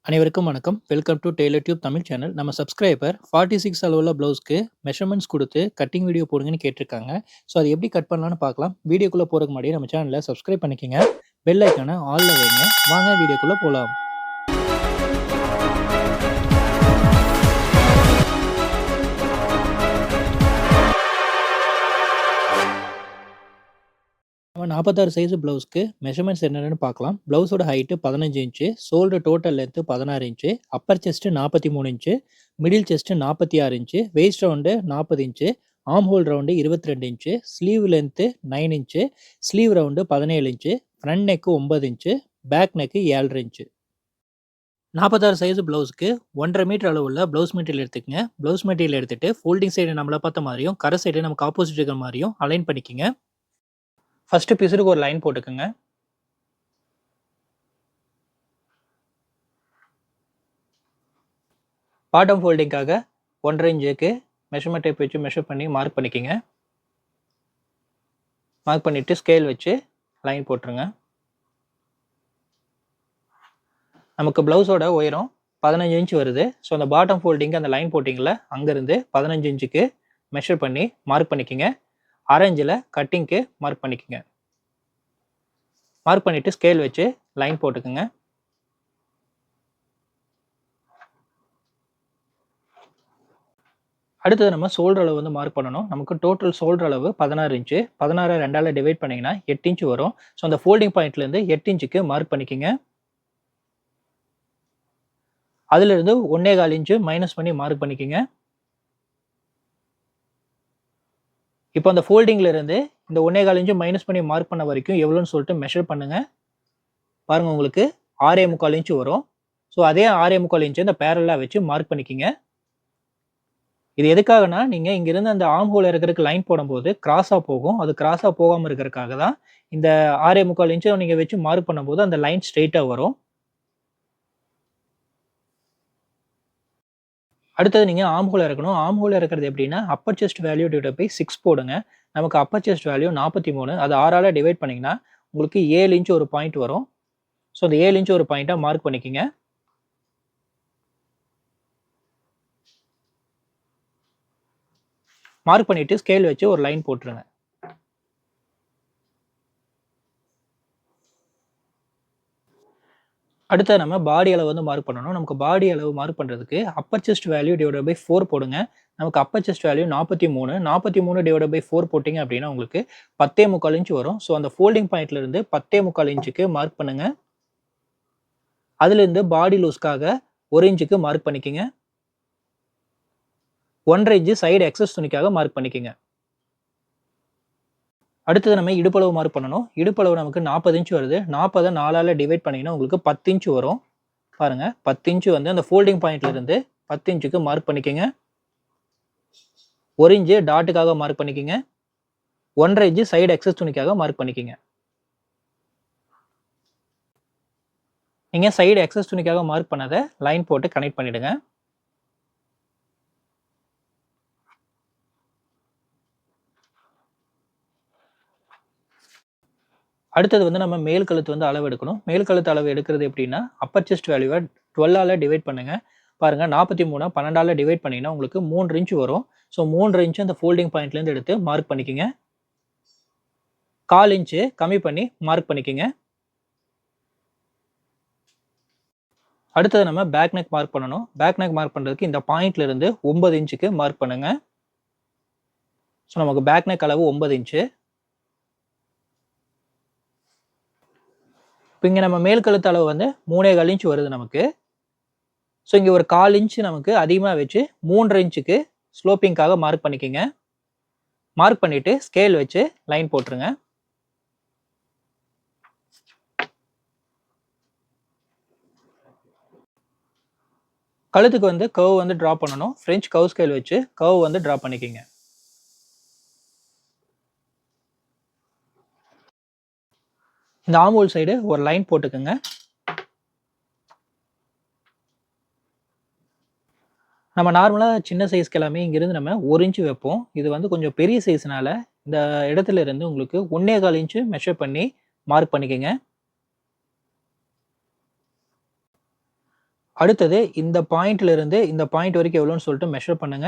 அனைவருக்கும் வணக்கம். Welcome to Taylor tube Tamil channel. நம்ம சப்ஸ்கிரைபர் 46 அளவுள்ள ப்ளவுஸ்க்கு மெஷர்மென்ட்ஸ் குடுத்து கட்டிங் வீடியோ போடுங்கன்னு கேட்டிருக்காங்க. ஸோ அது எப்படி கட் பண்ணலான்னு பார்க்கலாம். வீடியோக்குள்ள போறதுக்கு முன்னாடி நம்ம சேனல சப்ஸ்கிரைப் பண்ணிக்கங்க. பெல் ஐகான ஆல்ல வைங்க. வாங்க வீடியோக்குள்ள போலாம். நம்ம 46 சைஸ் ப்ளவுஸ்க்கு மெஷர்மென்ட்ஸ் என்னென்னு பார்க்கலாம். ப்ளவுஸோட height 15 inch, shoulder total length 16 inch, upper chest 43 inch, middle chest 46 inch, waist round 40 inch, arm hole round 22 inch, sleeve length 9 inch, sleeve round 17 inch, front neck 9 inch, back neck 7.5 inch. 46 size ப்ளவுஸ்க்கு 1.5 metre அளவுள்ள blouse material எடுத்துக்கங்க. Blouse material எடுத்துட்டு folding side நம்மள பார்த்த மாதிரியும், கரை side நமக்கு opposite இருக்கிற மாதிரியும் அலைன் பண்ணிக்கங்க. ஃபர்ஸ்ட் பிசுருக்கு ஒரு லைன் போட்டுக்கங்க. பாட்டம் ஃபோல்டிங்காக 1.5 இன்ச்சுக்கு மெஷர்மென்ட் டேப் வச்சு மெஷர் பண்ணி மார்க் பண்ணிக்கங்க. மார்க் பண்ணிட்டு ஸ்கேல் வச்சு லைன் போட்டுருங்க. நமக்கு ப்ளவுஸோட உயரம் 15 இன்ச் வருது. ஸோ அந்த பாட்டம் ஃபோல்டிங் அந்த லைன் போட்டிங்கல்ல, அங்கேருந்து 15 இன்ச்சுக்கு மெஷர் பண்ணி மார்க் பண்ணிக்கங்க. 1/2 இன்ச்சில் கட்டிங்க்கு மார்க் பண்ணிக்கங்க. மார்க் பண்ணிட்டு ஸ்கேல் வச்சு லைன் போட்டுக்குங்க. அடுத்தது நம்ம ஷோல்டர் அளவு வந்து மார்க் பண்ணணும். நமக்கு டோட்டல் ஷோல்டர் அளவு 16 இன்ச்சு. 16 2ஆல டிவைட் பண்ணீங்கன்னா 8 இன்ச் வரும். ஸோ அந்த ஃபோல்டிங் பாயிண்ட்லேருந்து 8 இன்ச்சுக்கு மார்க் பண்ணிக்கங்க. அதிலிருந்து 1.25 இன்ச்சு மைனஸ் பண்ணி மார்க் பண்ணிக்கங்க. இப்போ அந்த ஃபோல்டிங்ல இருந்து இந்த 1.25 இன்ச்சு மைனஸ் பண்ணி மார்க் பண்ண வரைக்கும் எவ்வளோன்னு சொல்லிட்டு மெஷர் பண்ணுங்க. பாருங்க, உங்களுக்கு 6.25 இன்ச்சு வரும். ஸோ அதே 6.25 இன்ச்சு இந்த பேரலா வச்சு மார்க் பண்ணிக்கங்க. இது எதுக்காகனா, நீங்க இங்கிருந்து அந்த ஆர்ம் ஹோல் இருக்கிறதுக்கு லைன் போடும்போது கிராஸா போகும். அது கிராஸா போகாம இருக்கிறதுக்காக தான் இந்த 6.25 இன்ச்சை நீங்க வச்சு மார்க் பண்ணும்போது அந்த லைன் ஸ்ட்ரெயிட்டா வரும். அடுத்தது நீங்க ஆர்ம் ஹோல் இறக்கணும். ஆர்ம் ஹோல் இறக்கிறது எப்படின்னா, upper chest value divided by 6 போடுங்க. நமக்கு அப்பர் செஸ்ட் வேல்யூ 43. அது 6ஆல டிவைட் பண்ணீங்கன்னா உங்களுக்கு 7 இன்ச் ஒரு பாயிண்ட் வரும். ஸோ அந்த 7 இன்ச் ஒரு பாயிண்டா மார்க் பண்ணிக்கங்க. மார்க் பண்ணிட்டு ஸ்கேல் வச்சு ஒரு லைன் போட்டுருங்க. அடுத்து நம்ம பாடி அளவு வந்து மார்க் பண்ணணும். நமக்கு பாடி அளவு மார்க் பண்றதுக்கு upper chest value divided by 4 போடுங்க. நமக்கு upper chest value 43. 43 divided by 4 போட்டீங்க அப்படின்னா உங்களுக்கு 10.25 இன்ச் வரும். ஸோ அந்த ஃபோல்டிங் பாயிண்ட்ல இருந்து 10.25 இன்ச்சுக்கு மார்க் பண்ணுங்க. அதுல இருந்து பாடி லூஸ்க்காக 1 இன்ச்சுக்கு மார்க் பண்ணிக்கங்க. 1.5 இன்ச்சு சைடு எக்ஸஸ் துணிக்காக மார்க் பண்ணிக்கங்க. அடுத்தது நம்ம இடுப்பளவு மார்க் பண்ணணும். இடுப்பளவு நமக்கு 40 இன்ச் வருது. 40 4ஆல டிவைட் பண்ணீங்கன்னா உங்களுக்கு 10 இன்ச் வரும். பாருங்க, 10 இன்ச் வந்து அந்த ஃபோல்டிங் பாயிண்ட்ல இருந்து 10 இன்ச்சுக்கு மார்க் பண்ணிக்கங்க. 1 இன்ச் டாட்டுக்காக மார்க் பண்ணிக்கங்க. 1.5 இன்ச் சைடு எக்ஸஸ் துணிக்காக மார்க் பண்ணிக்கங்க. நீங்க சைடு எக்ஸஸ் துணிக்காக மார்க் பண்ணதை லைன் போட்டு கனெக்ட் பண்ணிடுங்க. அடுத்தது வந்து நம்ம மேல் கழுத்து வந்து அளவு எடுக்கணும். மேல் கழுத்து அளவு எடுக்கிறது எப்படின்னா, அப்பர் செஸ்ட் வேல்யூவை 12ஆல டிவைட் பண்ணுங்க. பாருங்க, 43 12ஆல டிவைட் பண்ணீங்கன்னா உங்களுக்கு 3 இன்ச் வரும். ஸோ 3 இன்ச் அந்த ஃபோல்டிங் பாயிண்ட்லேருந்து எடுத்து மார்க் பண்ணிக்கங்க. 1/4 இன்ச்சு கம்மி பண்ணி மார்க் பண்ணிக்கங்க. அடுத்தது நம்ம பேக் நெக் மார்க் பண்ணணும். பேக் நெக் மார்க் பண்றதுக்கு இந்த பாயிண்ட்ல இருந்து 9 இன்ச்சுக்கு மார்க் பண்ணுங்க. ஸோ நமக்கு பேக் நெக் அளவு 9 இன்ச்சு. இப்போ இங்கே நம்ம மேல் கழுத்து அளவு வந்து 3.25 இன்ச் வருது நமக்கு. ஸோ இங்கே ஒரு 1/4 இன்ச் நமக்கு அதிகமாக வச்சு 3.5 இன்ச்சுக்கு ஸ்லோப்பிங்காக மார்க் பண்ணிக்கோங்க. மார்க் பண்ணிட்டு ஸ்கேல் வச்சு லைன் போட்டுருங்க. கழுத்துக்கு வந்து கர்வ் வந்து டிரா பண்ணணும். ஃப்ரெஞ்ச் கர்வ் ஸ்கேல் வச்சு கர்வ் வந்து டிரா பண்ணிக்கோங்க. இந்த ஆர்ம் ஹோல் சைடு ஒரு லைன் போட்டுக்கோங்க. நம்ம நார்மலாக சின்ன சைஸ்க்கு எல்லாமே இங்கிருந்து நம்ம 1 இன்ச் வைப்போம். இது வந்து கொஞ்சம் பெரிய சைஸ்னால இந்த இடத்துல இருந்து உங்களுக்கு 1.25 இன்ச்சு மெஷர் பண்ணி மார்க் பண்ணிக்கோங்க. அடுத்தது இந்த பாயிண்ட்ல இருந்து இந்த பாயிண்ட் வரைக்கும் எவ்வளோன்னு சொல்லிட்டு மெஷர் பண்ணுங்க.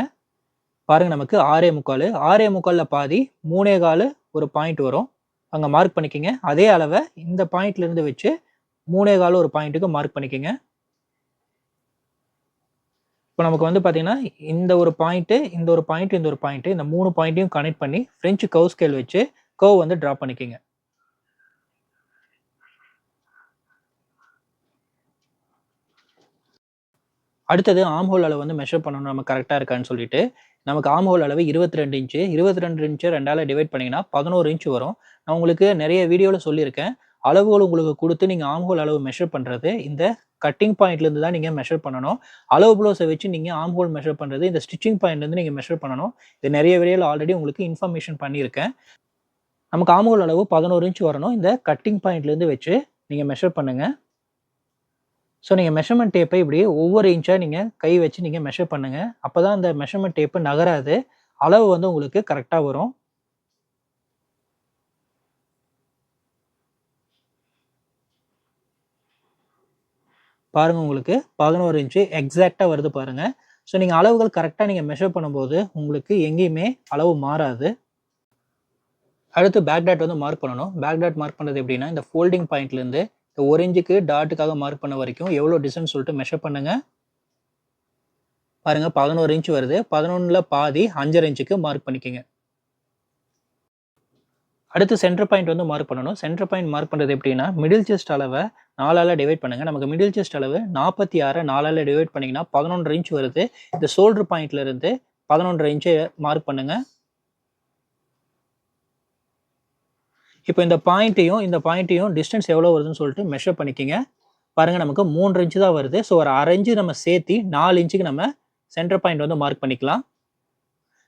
பாருங்க நமக்கு 6.25 6.25ல பாதி 3.25 ஒரு பாயிண்ட் வரும். அங்க மார்க் பண்ணிக்கங்க. அதே அளவ இந்த பாயிண்ட்ல இருந்து வச்சு 3.25 ஒரு பாயிண்ட்டுக்கு மார்க் பண்ணிக்கங்க. இப்போ நமக்கு வந்து பார்த்தீங்கன்னா, இந்த ஒரு பாயிண்ட், இந்த ஒரு பாயிண்ட், இந்த ஒரு பாயிண்ட், இந்த 3 பாயிண்ட்டையும் கனெக்ட் பண்ணி ஃப்ரெஞ்ச் கர்வ் ஸ்கேல் வச்சு கர்வ் வந்து டிரா பண்ணிக்கங்க. அடுத்தது ஆர்ம் ஹோல் அளவு வந்து மெஷர் பண்ணணும் நம்ம கரெக்ட்டா இருக்கான்னு சொல்லிட்டு, நமக்கு ஆர்ம் ஹோல் அளவு 22 இன்ச் 22 இன்ச்ச 2ஆல டிவைட் பண்ணீங்கன்னா 11 இன்ச் வரும். நான் உங்களுக்கு நெறைய வீடியோல சொல்லியிருக்கேன். அளவுகள் உங்களுக்கு குடுத்து நீங்க ஆர்ம் ஹோல் அளவு மெஷர் பண்றது, இந்த கட்டிங் பாயிண்ட்ல இருந்து தான் நீங்க மெஷர் பண்ணணும். அளவு ப்ளவுஸ வச்சு நீங்க ஆர்ம் ஹோல் மெஷர் பண்றது, இந்த ஸ்டிச்சிங் பாயிண்ட்ல இருந்து நீங்க மெஷர் பண்ணணும். இது நெறைய வீடியோல ஆல்ரெடி உங்களுக்கு இன்ஃபர்மேஷன் பண்ணியிருக்கேன். நமக்கு ஆர்ம் ஹோல் அளவு 11 இன்ச் வரணும். இந்த கட்டிங் பாயிண்ட்ல இருந்து வச்சு நீங்க மெஷர் பண்ணுங்க. ஸோ நீங்க மெஷர்மென்ட் டேப்ப இப்படி ஒவ்வொரு இன்ச்சா நீங்க கை வச்சு நீங்க மெஷர் பண்ணுங்க. அப்பதான் அந்த மெஷர்மென்ட் டேப் நகராது. அளவு வந்து உங்களுக்கு கரெக்ட்டா வரும். பாருங்க உங்களுக்கு 11 இன்ச் எக்ஸாக்ட்டா வருது பாருங்க. ஸோ நீங்க அளவுகள் கரெக்ட்டா நீங்க மெஷர் பண்ணும்போது, உங்களுக்கு எங்கேயுமே அளவு மாறாது. அடுத்து பேக் டாட் வந்து மார்க் பண்ணணும். பேக் டாட் மார்க் பண்றது எப்படின்னா, இந்த ஃபோல்டிங் பாயிண்ட்லேருந்து இந்த 1 இன்ச்சுக்கு டாட்டுக்காக மார்க் பண்ண வரைக்கும் எவ்வளோ டிஸ்டன்ஸ் சொல்லிட்டு மெஷர் பண்ணுங்க. பாருங்க 11 இன்ச் வருது. 11ல பாதி 5.5 இன்ச்சுக்கு மார்க் பண்ணிக்கங்க. அடுத்து சென்டர் பாயிண்ட் வந்து மார்க் பண்ணணும். சென்டர் பாயிண்ட் மார்க் பண்றது எப்படின்னா, மிடில் செஸ்ட் அளவ 4ஆல டிவைட் பண்ணுங்க. நமக்கு மிடில் செஸ்ட் அளவு 46 4ஆல டிவைட் பண்ணீங்கன்னா 11.5 இன்ச் வருது. இந்த ஷோல்டர் பாயிண்ட்ல இருந்து 11.5 இன்ச் மார்க் பண்ணுங்க. இப்போ இந்த பாயிண்ட்டையும் டிஸ்டன்ஸ் எவ்வளோ வருதுன்னு சொல்லிட்டு மெஷர் பண்ணிக்கங்க. பாருங்க நமக்கு 3 இன்ச் தான் வருது. ஸோ ஒரு 1/2 இன்ச் நம்ம சேர்த்தி 4 இன்ச்சுக்கு நம்ம சென்டர் பாயிண்ட் வந்து மார்க் பண்ணிக்கலாம்.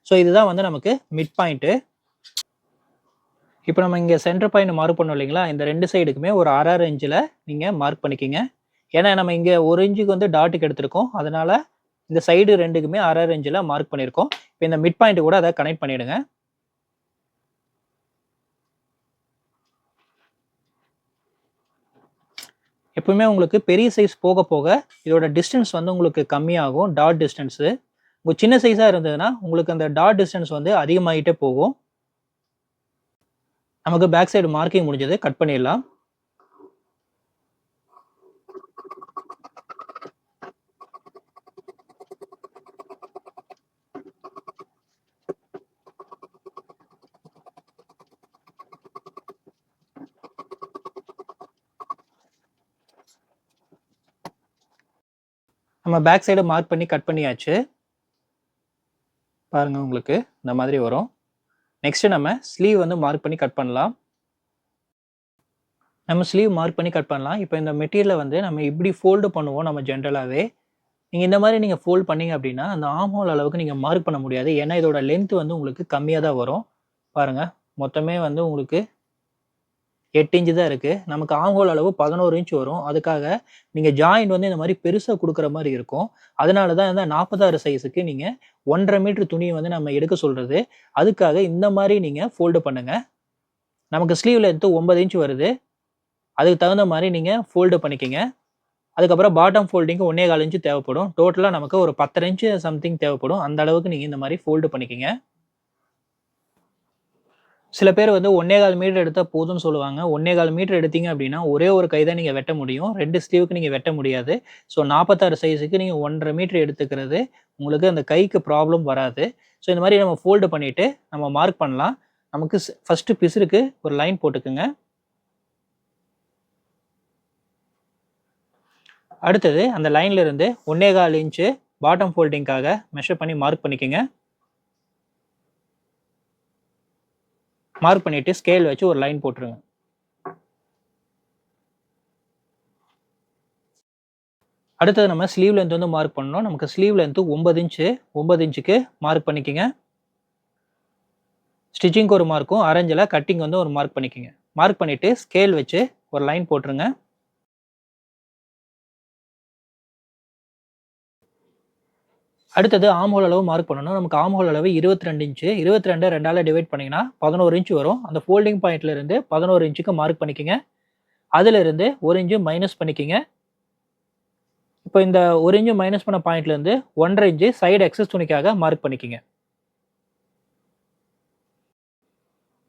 ஸோ இதுதான் வந்து நமக்கு மிட் பாயிண்ட். இப்போ நம்ம இங்க சென்டர் பாயிண்ட் மார்க் பண்ணோம் இல்லைங்களா? இந்த 2 சைடுக்குமே ஒரு 1/2 இன்ச்ல நீங்க மார்க் பண்ணிக்கங்க. ஏன்னா நம்ம இங்க 1 இன்ச்சுக்கு வந்து டாட்டுக்கு எடுத்திருக்கோம். அதனால இந்த சைடு 2க்குமே 1/2 இன்ச்ல மார்க் பண்ணியிருக்கோம். இப்போ இந்த மிட் பாயிண்ட் கூட அத கனெக்ட் பண்ணிடுங்க. எப்பவுமே உங்களுக்கு பெரிய சைஸ் போக போக இதோட டிஸ்டன்ஸ் வந்து உங்களுக்கு கம்மியாகும். Dot distance. உங்க சின்ன சைஸா இருந்ததுன்னா உங்களுக்கு அந்த டாட் டிஸ்டன்ஸ் வந்து அதிகமாயிட்டே போகும். நமக்கு பேக் சைடு மார்க்கிங் முடிஞ்சது. கட் பண்ணிடலாம். நம்ம பேக் சைடு மார்க் பண்ணி கட் பண்ணியாச்சு. பாருங்க உங்களுக்கு இந்த மாதிரி வரும். நெக்ஸ்ட் நம்ம ஸ்லீவ் வந்து மார்க் பண்ணி கட் பண்ணலாம். நம்ம ஸ்லீவ் மார்க் பண்ணி கட் பண்ணலாம். இப்போ இந்த மெட்டீரியல வந்து நம்ம இப்படி ஃபோல்டு பண்ணுவோம் நம்ம ஜென்ரலாவே. நீங்க இந்த மாரி நீங்க ஃபோல்ட் பண்ணீங்க அப்படின்னா, அந்த ஆர்ம் ஹோல் அளவுக்கு நீங்க மார்க் பண்ண முடியாது. ஏன்னா இதோட லென்த் வந்து உங்களுக்கு கம்மியா தான் வரும். பாருங்க. மொத்தமே வந்து உங்களுக்கு 8 இன்ச் தான் இருக்கு. நமக்கு ஆர்ம் ஹோல் அளவு 11 இன்ச் வரும். அதுக்காக நீங்க ஜாயிண்ட் வந்து இந்த மாரி பெருசா குடுக்குற மாரி இருக்கும். அதனால தான் இந்த 46 சைஸ்க்கு நீங்க 1 1/2 மீட்டர் துணிய வந்து நம்ம எடுக்க சொல்றது. அதுக்காக இந்த மாரி நீங்க ஃபோல்டு பண்ணுங்க. நமக்கு ஸ்லீவ் லென்த் 9 இன்ச் வருது. அதுக்கு தகுந்த மாரி நீங்க ஃபோல்டு பண்ணிக்கங்க. அதுக்கப்புறம் பாட்டம் ஃபோல்டிங்க்கு 1 1/4 இன்ச் தேவைப்படும். டோட்டலா நமக்கு ஒரு 10 1/2 இன்ச் சம்திங் தேவைப்படும். அந்த அளவுக்கு நீங்க இந்த மாரி ஃபோல்டு பண்ணிக்கங்க. சில பேர் வந்து 1 1/4 மீட்டர் எடுத்தா போதும்னு சொல்லுவாங்க. 1 1/4 மீட்டர் எடுத்தீங்க அப்படின்னா, ஒரே ஒரு கை தான் நீங்க வெட்ட முடியும். 2 ஸ்லீவ்க்கு நீங்க வெட்ட முடியாது. ஸோ 46 சைஸ்க்கு நீங்க 1 1/2 மீட்டர் எடுத்துக்கிறது, உங்களுக்கு அந்த கைக்கு ப்ராப்ளம் வராது. ஸோ இந்த மாரி நம்ம ஃபோல்டு பண்ணிட்டு, நம்ம மார்க் பண்ணலாம். நமக்கு ஃபர்ஸ்ட் பிசுருக்கு ஒரு லைன் போட்டுக்கங்க. அடுத்தது அந்த லைன்ல இருந்து 1 1/4 இன்ச் பாட்டம் ஃபோல்டிங்க்காக மெஷர் பண்ணி மார்க் பண்ணிக்கங்க. மார்க் பண்ணிட்டு ஸ்கேல் வச்சு ஒரு லைன் போட்டுருங்க. அடுத்தது நம்ம ஸ்லீவ் லென்த் வந்து மார்க் பண்ணணும். நமக்கு ஸ்லீவ் லென்த் 9 இன்ச் 9 இன்ச்சுக்கு மார்க் பண்ணிக்கங்க. ஸ்டிச்சிங்க்கு ஒரு மார்க்கும், அரேஞ்சில கட்டிங் வந்து ஒரு மார்க் பண்ணிக்கங்க. மார்க் பண்ணிட்டு ஸ்கேல் வச்சு ஒரு லைன் போட்டுருங்க. அடுத்தது ஆர்ம் ஹோல் அளவு மார்க் பண்ணணும். நமக்கு ஆர்ம் ஹோல் அளவு 22 இன்ச் 22 2ஆல டிவைட் பண்ணீங்கன்னா 11 இன்ச் வரும். அந்த ஃபோல்டிங் பாயிண்ட்ல இருந்து 11 இன்ச்சுக்கு மார்க் பண்ணிக்கங்க. அதுல இருந்து 1 இன்ச் மைனஸ் பண்ணிக்கங்க. இப்போ இந்த 1 இன்ச் மைனஸ் பண்ண பாயிண்ட்லேருந்து 1.5 இன்ச் சைடு எக்ஸஸ் துணிக்காக மார்க் பண்ணிக்கங்க.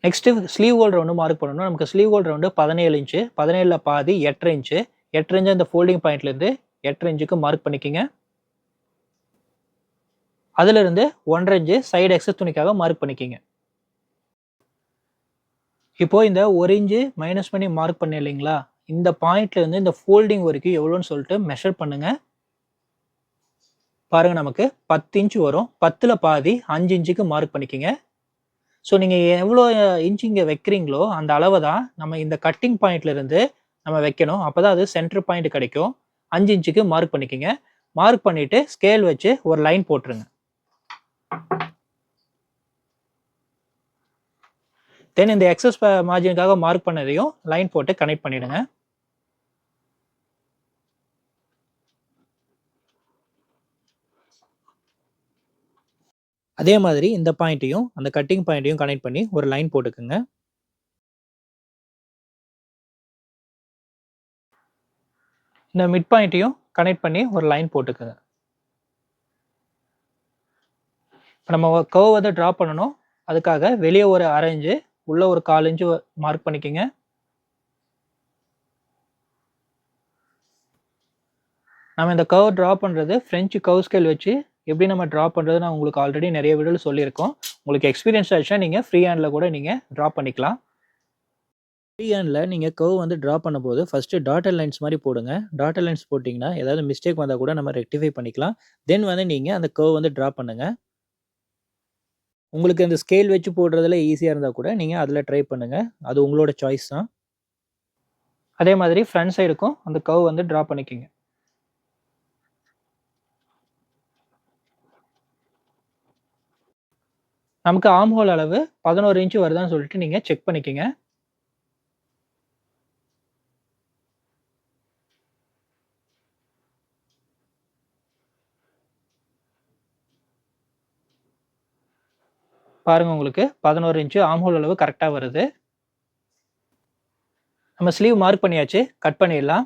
Next sleeve whole round mark பண்ணணும். நமக்கு ஸ்லீவ் ஹோல் ரவுண்டு 17 இன்ச். 17ல பாதி 8.5 இன்ச். 8.5 இன்ச் அந்த ஃபோல்டிங் பாயிண்ட்லேருந்து 8.5 இன்ச்சுக்கு மார்க் பண்ணிக்கங்க. அதிலிருந்து 1.5 இன்ச் சைடு எக்ஸஸ் துணிக்காக மார்க் பண்ணிக்கங்க. இப்போ இந்த 1 இன்ச் மைனஸ் பண்ணி மார்க் பண்ண இல்லைங்களா, இந்த பாயிண்ட்லேருந்து இந்த ஃபோல்டிங் வரைக்கும் எவ்வளோன்னு சொல்லிட்டு மெஷர் பண்ணுங்க. பாருங்க நமக்கு 10 இன்ச் வரும். 10ல பாதி 5 இன்ச்சுக்கு மார்க் பண்ணிக்கங்க. ஸோ நீங்க எவ்வளோ இன்ச் இங்க வைக்கிறீங்களோ, அந்த அளவை தான் நம்ம இந்த கட்டிங் பாயிண்ட்லேருந்து நம்ம வைக்கணும். அப்பதான் அது சென்டர் பாயிண்ட் கிடைக்கும். 5 இன்ச்சுக்கு மார்க் பண்ணிக்கங்க. மார்க் பண்ணிட்டு ஸ்கேல் வச்சு ஒரு லைன் போட்டுருங்க. தென் இந்த எக்ஸஸ் மார்ஜினுக்காக மார்க் பண்ணதையும் லைன் போட்டு கனெக்ட் பண்ணிடுங்க. அதே மாதிரி இந்த பாயிண்ட்டையும் அந்த கட்டிங் பாயிண்ட்டையும் கனெக்ட் பண்ணி ஒரு லைன் போட்டுக்குங்க. இந்த மிட் பாயிண்ட்டையும் கனெக்ட் பண்ணி ஒரு லைன் போட்டுக்குங்க. இப்போ நம்ம கர்வ் வந்து ட்ரா பண்ணணும். அதுக்காக வெளியே ஒரு 1/2 இன்ச், உள்ள ஒரு 1/4 இன்ச் மார்க் பண்ணிக்கங்க. நம்ம இந்த கர்வ் ட்ரா பண்ணுறது ஃப்ரெஞ்சு கர்வ் ஸ்கேல் வச்சு எப்படி நம்ம ட்ரா பண்ணுறது நான் உங்களுக்கு ஆல்ரெடி நிறைய வீடியோவில் சொல்லியிருக்கோம். உங்களுக்கு எக்ஸ்பீரியன்ஸ் ஆச்சுன்னா நீங்கள் ஃப்ரீ ஹேண்டில் கூட நீங்கள் ட்ரா பண்ணிக்கலாம். ஃப்ரீ ஹேண்டில் நீங்கள் கர்வ் வந்து ட்ரா பண்ணும்போது ஃபஸ்ட்டு டாட்டட் லைன்ஸ் மாதிரி போடுங்க. டாட்டட் லைன்ஸ் போட்டிங்கன்னா ஏதாவது மிஸ்டேக் வந்தால் கூட நம்ம ரெக்டிஃபை பண்ணிக்கலாம். தென் வந்து நீங்கள் அந்த கர்வ் வந்து ட்ரா பண்ணுங்கள். உங்களுக்கு அந்த ஸ்கேல் வச்சு போடுறதுல ஈஸியாக இருந்தால் கூட நீங்கள் அதில் ட்ரை பண்ணுங்கள். அது உங்களோட சாய்ஸ் தான். அதே மாதிரி ஃப்ரண்ட் சைடுக்கும் அந்த கர்வ் வந்து ட்ரா பண்ணிக்கோங்க. நமக்கு ஆர்ம் ஹோல் அளவு 11 இன்ச் வருதான்னு சொல்லிட்டு நீங்கள் செக் பண்ணிக்கோங்க. பாருங்க உங்களுக்கு 11 இன்ச் ஆர்ம் ஹோல் அளவு கரெக்டாக வருது. நம்ம ஸ்லீவ் மார்க் பண்ணியாச்சு. கட் பண்ணிடலாம்.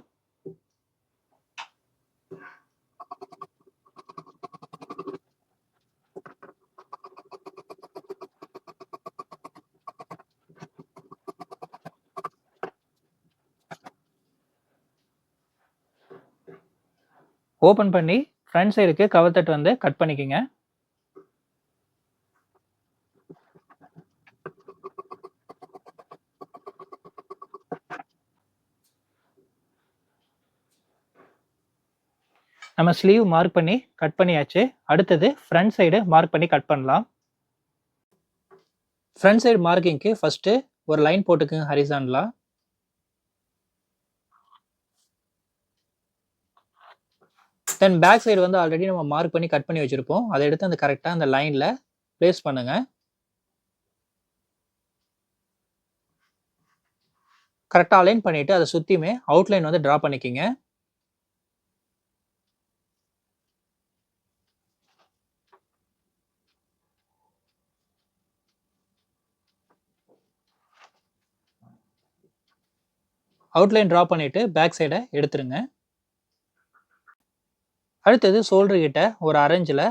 ஓப்பன் பண்ணி ஃப்ரண்ட் சைடுக்கு கவர் தட்டு வந்து கட் பண்ணிக்கோங்க. நம்ம ஸ்லீவ் மார்க் பண்ணி கட் பண்ணியாச்சு. அடுத்தது ஃப்ரண்ட் சைடு மார்க் பண்ணி கட் பண்ணலாம். ஃப்ரண்ட் சைடு மார்க்கிங்க்கு ஃபர்ஸ்ட் ஒரு லைன் போட்டுக்குங்க ஹரிசாண்டலா. தென் பேக் சைடு வந்து ஆல்ரெடி நம்ம மார்க் பண்ணி கட் பண்ணி வச்சிருப்போம். அதை எடுத்து அந்த கரெக்டாக அந்த லைன்ல பிளேஸ் பண்ணுங்க. கரெக்டாக அலைன் பண்ணிட்டு அதை சுற்றியுமே அவுட்லைன் வந்து ட்ரா பண்ணிக்கிங்க. அவுட்லைன் ட்ரா பண்ணிட்டு பேக் சைடை எடுத்துருங்க. அடுத்தது ஷோல்டர் கிட்ட ஒரு 1/2 இன்ச்சில்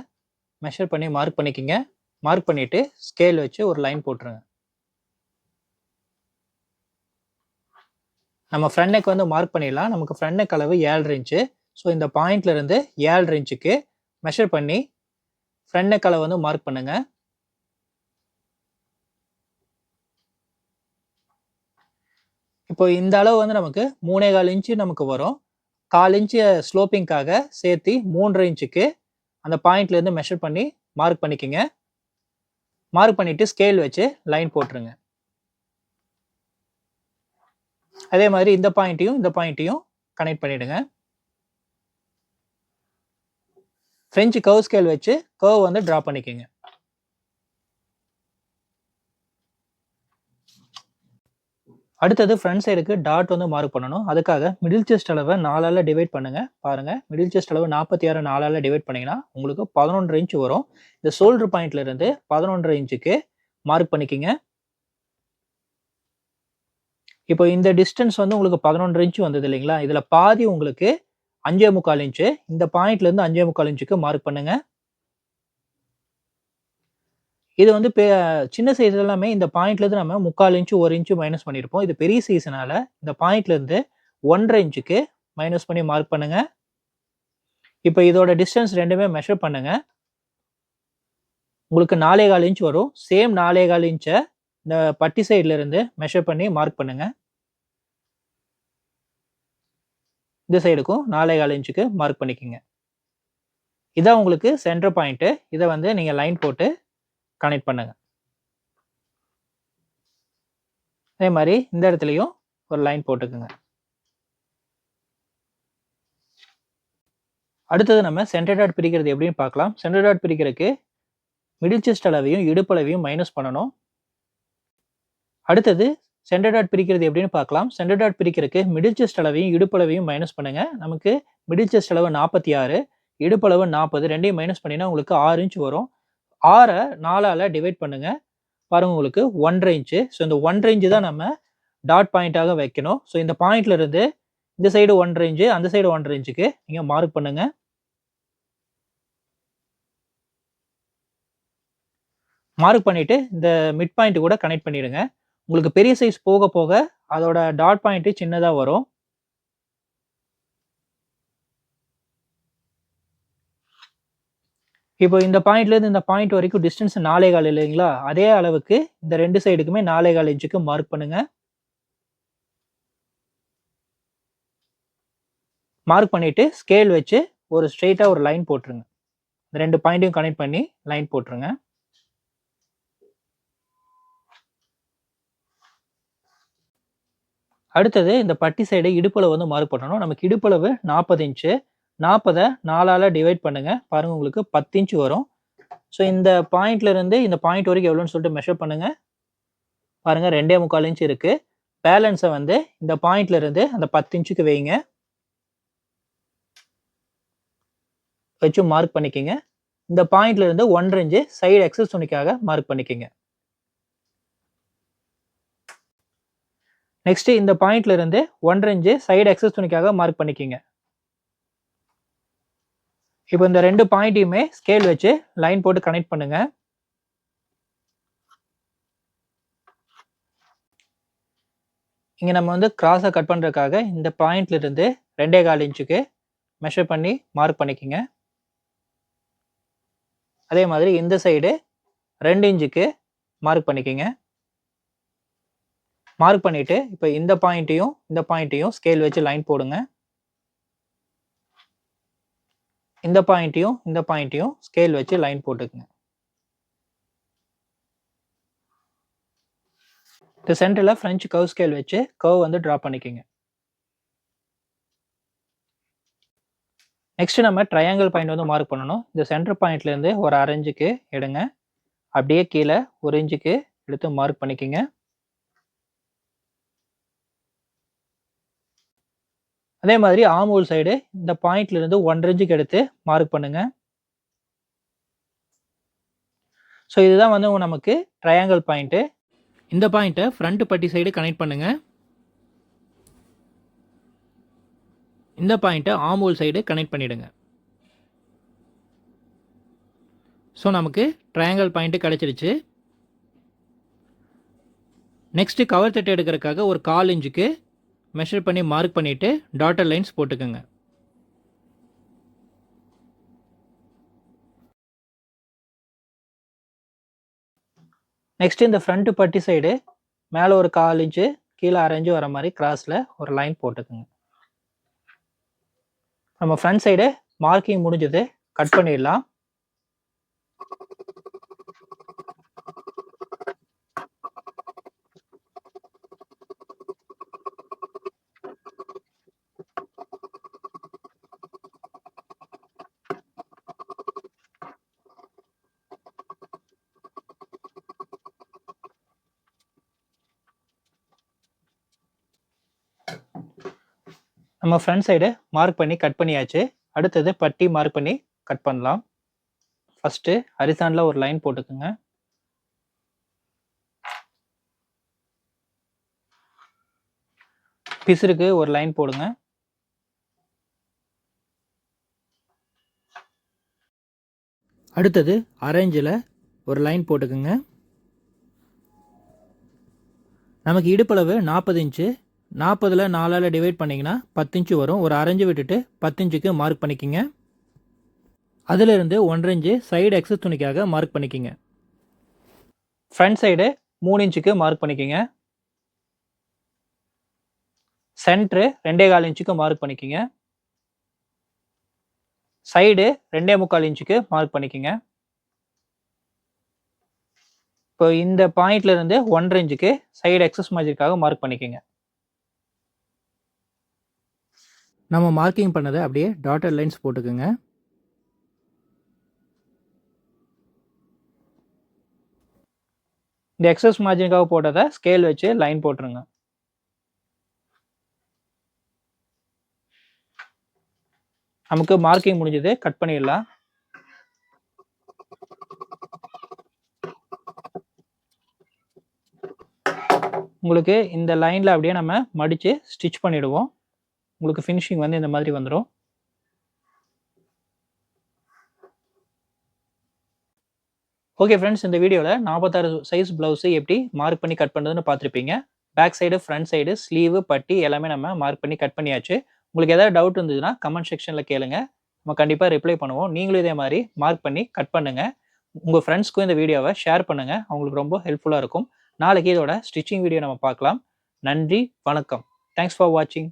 மெஷர் பண்ணி மார்க் பண்ணிக்கிங்க. மார்க் பண்ணிட்டு ஸ்கேல் வச்சு ஒரு லைன் போட்டுருங்க. நம்ம ஃப்ரண்ட் நெக் வந்து மார்க் பண்ணிடலாம். நமக்கு ஃப்ரண்ட் நெக் அளவு 7.5 இன்ச்சு. ஸோ இந்த பாயிண்ட்ல இருந்து 7.5 இன்ச்சுக்கு மெஷர் பண்ணி ஃப்ரண்ட் நெக் அளவு வந்து மார்க் பண்ணுங்க. இப்போ இந்த அளவு வந்து நமக்கு 3.25 இன்ச்சு நமக்கு வரும். 1/4 இன்ச்சு ஸ்லோப்பிங்காக சேர்த்து 3.5 இன்ச்சுக்கு அந்த பாயிண்ட்ல இருந்து மெஷர் பண்ணி மார்க் பண்ணிக்கங்க. மார்க் பண்ணிட்டு ஸ்கேல் வச்சு லைன் போட்டுருங்க. அதே மாதிரி இந்த பாயிண்ட்டையும் கனெக்ட் பண்ணிடுங்க. ஃப்ரெஞ்சு கர்வ் ஸ்கேல் வச்சு கர்வ் வந்து ட்ரா பண்ணிக்கங்க. அடுத்தது ஃப்ரண்ட் சைடுக்கு டாட் வந்து மார்க் பண்ணணும். அதுக்காக மிடில் செஸ்ட் அளவை 4ஆல டிவைட் பண்ணுங்க. பாருங்க மிடில் செஸ்ட் அளவு 46 4ஆல டிவைட் பண்ணீங்கன்னா உங்களுக்கு 11.5 இன்ச் வரும். இந்த ஷோல்டர் பாயிண்ட்ல இருந்து 11.5 இன்ச்சுக்கு மார்க் பண்ணிக்கங்க. இப்போ இந்த டிஸ்டன்ஸ் வந்து உங்களுக்கு 11.5 இன்ச் வந்தது இல்லைங்களா? இதுல பாதி உங்களுக்கு 5.25 இன்ச்சு. இந்த பாயிண்ட்லேருந்து 5.25 இன்ச்சுக்கு மார்க் பண்ணுங்க. இது வந்து சின்ன சைஸ் எல்லாமே இந்த பாயிண்ட்லேருந்து நம்ம 3/4 இன்ச்சு, 1 இன்ச்சு மைனஸ் பண்ணியிருப்போம். இது பெரிய சைஸ்னால இந்த பாயிண்ட்லேருந்து 1.5 இன்ச்சுக்கு மைனஸ் பண்ணி மார்க் பண்ணுங்க. இப்போ இதோட டிஸ்டன்ஸ் 2மே மெஷர் பண்ணுங்க. உங்களுக்கு 4.25 இன்ச் வரும். சேம் 4.25 இன்ச்ச இந்த பட்டி சைடுல இருந்து மெஷர் பண்ணி மார்க் பண்ணுங்க. இந்த சைடுக்கும் 4.25 இன்ச்சுக்கு மார்க் பண்ணிக்கங்க. இதான் உங்களுக்கு சென்டர் பாயிண்ட். இத வந்து நீங்க லைன் போட்டு கனெக்ட் பண்ணுங்க. அதே மாதிரி இந்த இடத்துலயும் ஒரு லைன் போட்டுக்குங்க. அடுத்தது நம்ம சென்டர் டாட் பிரிக்கிறது எப்படின்னு பார்க்கலாம். சென்டர் டாட் பிரிக்கிறதுக்கு மிடில் செஸ்ட் அளவையும் இடுப்பு அளவையும் மைனஸ் பண்ணணும். அடுத்தது சென்டர் டாட் பிரிக்கிறது எப்படின்னு பார்க்கலாம். சென்டர் டாட் பிரிக்கிறதுக்கு மிடில் செஸ்ட் அளவையும் இடுப்பு அளவையும் மைனஸ் பண்ணுங்க. நமக்கு மிடில் செஸ்ட் அளவு 46, இடுப்பு அளவு 40, ரெண்டையும் மைனஸ் பண்ணினா உங்களுக்கு 6 இன்ச் வரும். 6 4ஆல டிவைட் பண்ணுங்க. பாருங்க உங்களுக்கு 1.5 இன்ச்சு. ஸோ இந்த 1.5 இன்ச்சு தான் நம்ம டாட் பாயிண்டாக வைக்கணும். ஸோ இந்த பாயிண்ட்ல இருந்து இந்த சைடு 1.5 இன்ச்சு, அந்த சைடு 1.5 இன்ச்சுக்கு நீங்க மார்க் பண்ணுங்க. மார்க் பண்ணிட்டு இந்த மிட் பாயிண்ட் கூட கனெக்ட் பண்ணிடுங்க. உங்களுக்கு பெரிய சைஸ் போக போக அதோட டாட் பாயிண்ட் சின்னதா வரும். இப்போ இந்த பாயிண்ட்ல இருந்து இந்த பாயிண்ட் வரைக்கும் டிஸ்டன்ஸ் 4.25 இல்லைங்களா? அதே அளவுக்கு இந்த 2 சைடுக்குமே 4.25 இன்ச்சுக்கு மார்க் பண்ணுங்க. மார்க் பண்ணிட்டு ஸ்கேல் வச்சு ஒரு ஸ்ட்ரெயிட்டா ஒரு லைன் போட்டுருங்க. இந்த 2 பாயிண்ட்டையும் கனெக்ட் பண்ணி லைன் போட்டுருங்க. அடுத்தது இந்த பட்டி சைடு இடுப்பளவு வந்து மார்க் பண்ணணும். நமக்கு இடுப்பளவு 40 இன்ச்சு. 40 4ஆல டிவைட் பண்ணுங்க. பாருங்க உங்களுக்கு 10 இன்ச் வரும். ஸோ இந்த பாயிண்ட்ல இருந்து இந்த பாயிண்ட் வரைக்கும் எவ்வளோன்னு சொல்லிட்டு மெஷர் பண்ணுங்க. பாருங்க 2.25 இன்ச் இருக்கு. பேலன்ஸை வந்து இந்த பாயிண்ட்ல இருந்து அந்த 10 இன்ச்சுக்கு வைங்க. வச்சு மார்க் பண்ணிக்கங்க. இந்த பாயிண்ட்ல இருந்து 1.5 இன்ச்சு சைடு எக்ஸஸ் துணிக்காக மார்க் பண்ணிக்கங்க. நெக்ஸ்ட் இந்த பாயிண்ட்ல இருந்து 1.5 இன்ச்சு சைடு எக்ஸஸ் துணிக்காக மார்க் பண்ணிக்கங்க. இப்போ இந்த 2 பாயிண்ட்டையுமே ஸ்கேல் வச்சு லைன் போட்டு கனெக்ட் பண்ணுங்க. இங்க நம்ம வந்து கிராஸை கட் பண்றதுக்காக இந்த பாயிண்ட்ல இருந்து 2.25 இன்ச்சுக்கு மெஷர் பண்ணி மார்க் பண்ணிக்கங்க. அதே மாதிரி இந்த சைடு 2 இன்ச்சுக்கு மார்க் பண்ணிக்கங்க. மார்க் பண்ணிட்டு இப்போ இந்த பாயிண்ட்டையும் ஸ்கேல் வச்சு லைன் போடுங்க. இந்த பாயிண்ட்டையும் ஸ்கேல் வச்சு லைன் போட்டுக்குங்க. இந்த சென்டர்ல ஃப்ரெஞ்ச் கர்வ் ஸ்கேல் வச்சு கர்வ் வந்து டிரா பண்ணிக்கங்க. நெக்ஸ்ட் நம்ம ட்ரையாங்கிள் பாயிண்ட் வந்து மார்க் பண்ணணும். இந்த சென்டர் பாயிண்ட்ல இருந்து ஒரு 1/2 இன்ச்சுக்கு எடுங்க. அப்படியே கீழே 1 இன்ச்சுக்கு எடுத்து மார்க் பண்ணிக்கங்க. அதே மாதிரி ஆர்ம் ஹோல் சைடு இந்த பாயிண்ட்ல இருந்து 1.5 இன்ச்சுக்கு எடுத்து மார்க் பண்ணுங்க. ஸோ இதுதான் வந்து நமக்கு ட்ரையாங்கிள் பாயிண்ட். இந்த பாயிண்ட்டை ஃப்ரண்ட் பட்டி சைடு கனெக்ட் பண்ணுங்க. இந்த பாயிண்ட்டை ஆர்ம் ஹோல் சைடு கனெக்ட் பண்ணிடுங்க. ஸோ நமக்கு ட்ரையாங்கிள் பாயிண்ட் கிடைச்சிருச்சு. நெக்ஸ்ட் கவர் தட்டு எடுக்கிறதுக்காக ஒரு 1/4 இன்ச்சுக்கு மெஷர் பண்ணி மார்க் பண்ணிட்டு டாட்டர் லைன்ஸ் போட்டுக்கோங்க. நெக்ஸ்ட் இந்த ஃப்ரண்ட் பட்டி சைடு மேலே ஒரு 1/4 இன்ச்சு கீழே 1/2 இன்ச்சு வர மாதிரி கிராஸில் ஒரு லைன் போட்டுக்கோங்க. நம்ம ஃப்ரண்ட் சைடு மார்க்கிங் முடிஞ்சது, கட் பண்ணிடலாம். நம்ம ஃப்ரண்ட் சைடு மார்க் பண்ணி கட் பண்ணியாச்சு. அடுத்தது பட்டி மார்க் பண்ணி கட் பண்ணலாம். ஃபர்ஸ்ட் ஹரிசாண்டலா ஒரு லைன் போட்டுக்கோங்க. பிசுருக்கு ஒரு லைன் போடுங்க. அடுத்தது அரேஞ்சில் ஒரு லைன் போட்டுக்குங்க. நமக்கு இடுப்பளவு 40 இன்ச்சு. 40ல் 4ஆல் டிவைட் பண்ணிங்கன்னா 10 இன்ச்சு வரும். ஒரு அரைஞ்சு விட்டுட்டு 10 இன்ச்சுக்கு மார்க் பண்ணிக்கிங்க. அதிலிருந்து 1.5 இன்ச்சு சைடு எக்ஸஸ் துணிக்காக மார்க் பண்ணிக்கிங்க. ஃப்ரண்ட் சைடு 3 இன்ச்சுக்கு மார்க் பண்ணிக்கிங்க. சென்ட்ரு 2.25 இன்ச்சுக்கு மார்க் பண்ணிக்கிங்க. சைடு 2.25 இன்ச்சுக்கு மார்க் பண்ணிக்கிங்க. இப்போ இந்த பாயிண்ட்ல இருந்து 1.5 இன்ச்சுக்கு சைடு எக்ஸஸ் மார்ஜினுக்காக மார்க் பண்ணிக்கிங்க. நம்ம மார்க்கிங் பண்ணதை அப்படியே டாட்டட் லைன்ஸ் போட்டுக்குங்க. இந்த எக்ஸஸ் மார்ஜினுக்காக போட்டதை ஸ்கேல் வச்சு லைன் போட்டுருங்க. நமக்கு மார்க்கிங் முடிஞ்சது, கட் பண்ணிடலாம். உங்களுக்கு இந்த லைனில் அப்படியே நம்ம மடித்து ஸ்டிச் பண்ணிவிடுவோம். உங்களுக்கு ஃபினிஷிங் வந்து இந்த மாதிரி வந்துடும். ஓகே ஃப்ரெண்ட்ஸ், இந்த வீடியோவில் 46 சைஸ் ப்ளவுஸு எப்படி மார்க் பண்ணி கட் பண்ணுறதுன்னு பார்த்துருப்பீங்க. Back side, front side, sleeve, பட்டி எல்லாமே நம்ம மார்க் பண்ணி கட் பண்ணியாச்சு. உங்களுக்கு ஏதாவது டவுட் இருந்ததுன்னா கமெண்ட் செக்ஷனில் கேளுங்க. நம்ம கண்டிப்பாக ரிப்ளை பண்ணுவோம். நீங்களும் இதே மாதிரி மார்க் பண்ணி கட் பண்ணுங்கள். உங்கள் ஃப்ரெண்ட்ஸ்க்கும் இந்த வீடியோவை ஷேர் பண்ணுங்கள். அவங்களுக்கு ரொம்ப ஹெல்ப்ஃபுல்லாக இருக்கும். நாளைக்கு இதோட ஸ்டிச்சிங் வீடியோ நம்ம பார்க்கலாம். நன்றி, வணக்கம். தேங்க்ஸ் ஃபார் வாட்சிங்.